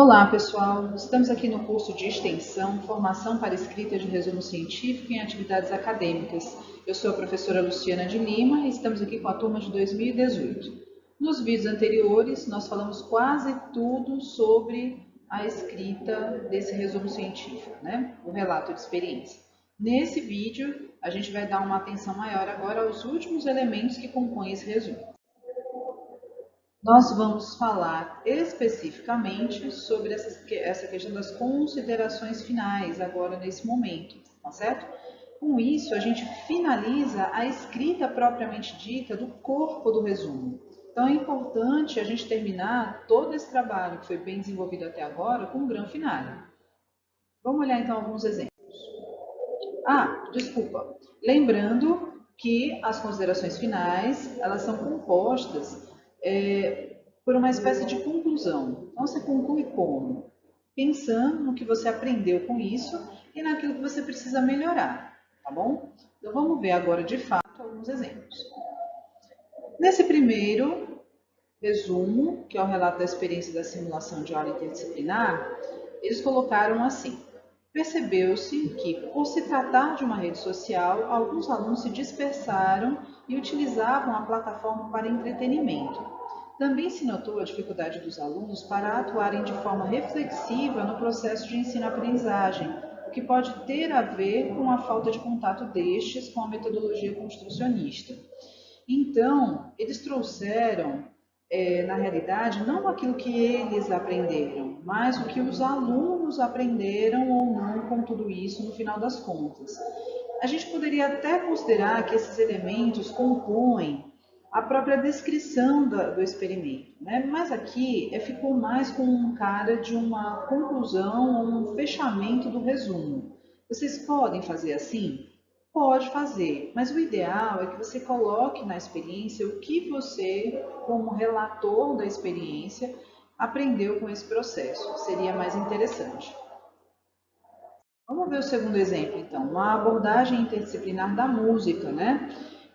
Olá, pessoal! Estamos aqui no curso de extensão, formação para escrita de resumo científico em atividades acadêmicas. Eu sou a professora Luciana de Lima e estamos aqui com a turma de 2018. Nos vídeos anteriores, nós falamos quase tudo sobre a escrita desse resumo científico, o relato de experiência. Nesse vídeo, a gente vai dar uma atenção maior agora aos últimos elementos que compõem esse resumo. Nós vamos falar especificamente sobre essa questão das considerações finais agora nesse momento, tá certo? Com isso, a gente finaliza a escrita propriamente dita do corpo do resumo. Então, é importante a gente terminar todo esse trabalho que foi bem desenvolvido até agora com um grande final. Vamos olhar então alguns exemplos. Desculpa. Lembrando que as considerações finais, elas são compostas por uma espécie de conclusão. Então, você conclui como? Pensando no que você aprendeu com isso e naquilo que você precisa melhorar, tá bom? Então, vamos ver agora, de fato, alguns exemplos. Nesse primeiro resumo, que é o relato da experiência da simulação de aula interdisciplinar, eles colocaram assim: percebeu-se que, por se tratar de uma rede social, alguns alunos se dispersaram e utilizavam a plataforma para entretenimento. Também se notou a dificuldade dos alunos para atuarem de forma reflexiva no processo de ensino-aprendizagem, o que pode ter a ver com a falta de contato destes com a metodologia construcionista. Então, eles trouxeram, na realidade, não aquilo que eles aprenderam, mas o que os alunos aprenderam ou não com tudo isso no final das contas. A gente poderia até considerar que esses elementos compõem a própria descrição do experimento, Mas aqui ficou mais com um cara de uma conclusão ou um fechamento do resumo. Vocês podem fazer assim? Pode fazer, mas o ideal é que você coloque na experiência o que você, como relator da experiência, aprendeu com esse processo. Seria mais interessante. Vamos ver o segundo exemplo, então. Uma abordagem interdisciplinar da música,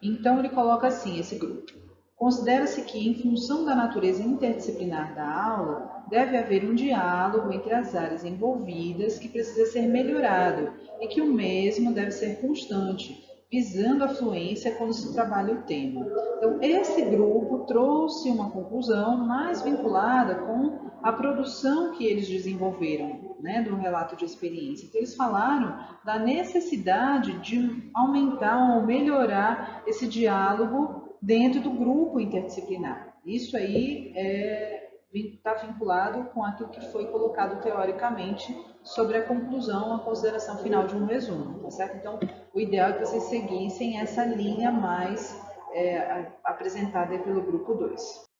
Então, ele coloca assim, esse grupo. Considera-se que, em função da natureza interdisciplinar da aula, deve haver um diálogo entre as áreas envolvidas que precisa ser melhorado e que o mesmo deve ser constante, visando a fluência quando se trabalha o tema. Então, esse grupo trouxe uma conclusão mais vinculada com a produção que eles desenvolveram, do relato de experiência. Então, eles falaram da necessidade de aumentar ou melhorar esse diálogo dentro do grupo interdisciplinar. Isso aí está vinculado com aquilo que foi colocado teoricamente sobre a conclusão, a consideração final de um resumo, tá certo? Então, o ideal é que vocês seguissem essa linha mais apresentada pelo grupo 2.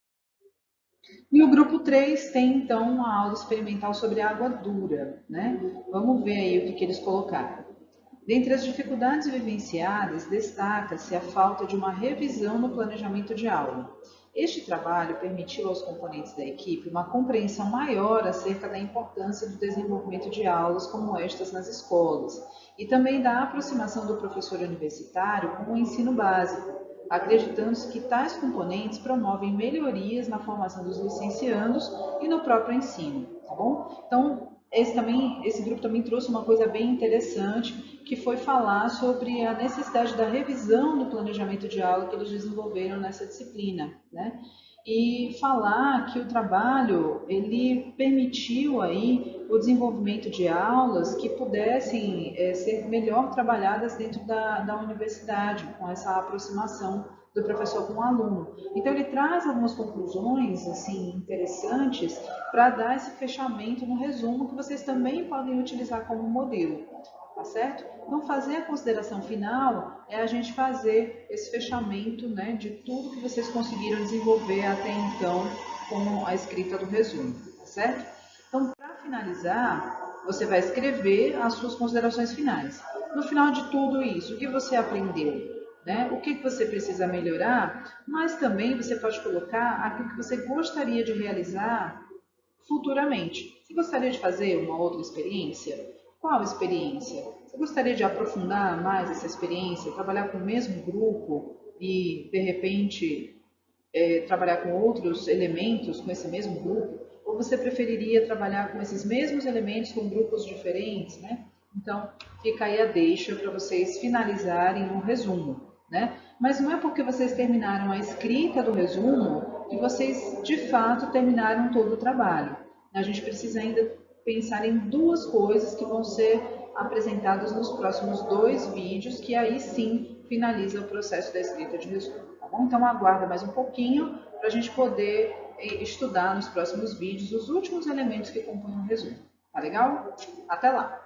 E o grupo 3 tem, então, uma aula experimental sobre água dura, Vamos ver aí o que eles colocaram. Dentre as dificuldades vivenciadas, destaca-se a falta de uma revisão no planejamento de aula. Este trabalho permitiu aos componentes da equipe uma compreensão maior acerca da importância do desenvolvimento de aulas como estas nas escolas e também da aproximação do professor universitário com o ensino básico, acreditando-se que tais componentes promovem melhorias na formação dos licenciandos e no próprio ensino, tá bom? Então, esse grupo também trouxe uma coisa bem interessante, que foi falar sobre a necessidade da revisão do planejamento de aula que eles desenvolveram nessa disciplina, E falar que o trabalho, ele permitiu aí o desenvolvimento de aulas que pudessem ser melhor trabalhadas dentro da universidade, com essa aproximação do professor com o aluno. Então, ele traz algumas conclusões assim, interessantes para dar esse fechamento no resumo que vocês também podem utilizar como modelo, tá certo? Então, fazer a consideração final é a gente fazer esse fechamento de tudo que vocês conseguiram desenvolver até então com a escrita do resumo, tá certo? Então, para finalizar, você vai escrever as suas considerações finais. No final de tudo isso, o que você aprendeu? O que você precisa melhorar, mas também você pode colocar aquilo que você gostaria de realizar futuramente. Você gostaria de fazer uma outra experiência? Qual experiência? Você gostaria de aprofundar mais essa experiência, trabalhar com o mesmo grupo e, de repente, trabalhar com outros elementos com esse mesmo grupo? Ou você preferiria trabalhar com esses mesmos elementos com grupos diferentes, né? Então, fica aí a deixa para vocês finalizarem um resumo, né? Mas não é porque vocês terminaram a escrita do resumo que vocês, de fato, terminaram todo o trabalho. A gente precisa ainda pensar em duas coisas que vão ser apresentadas nos próximos 2 vídeos, que aí sim finaliza o processo da escrita de resumo, tá bom? Então, aguarda mais um pouquinho para a gente poder estudar nos próximos vídeos os últimos elementos que compõem o resumo. Tá legal? Até lá!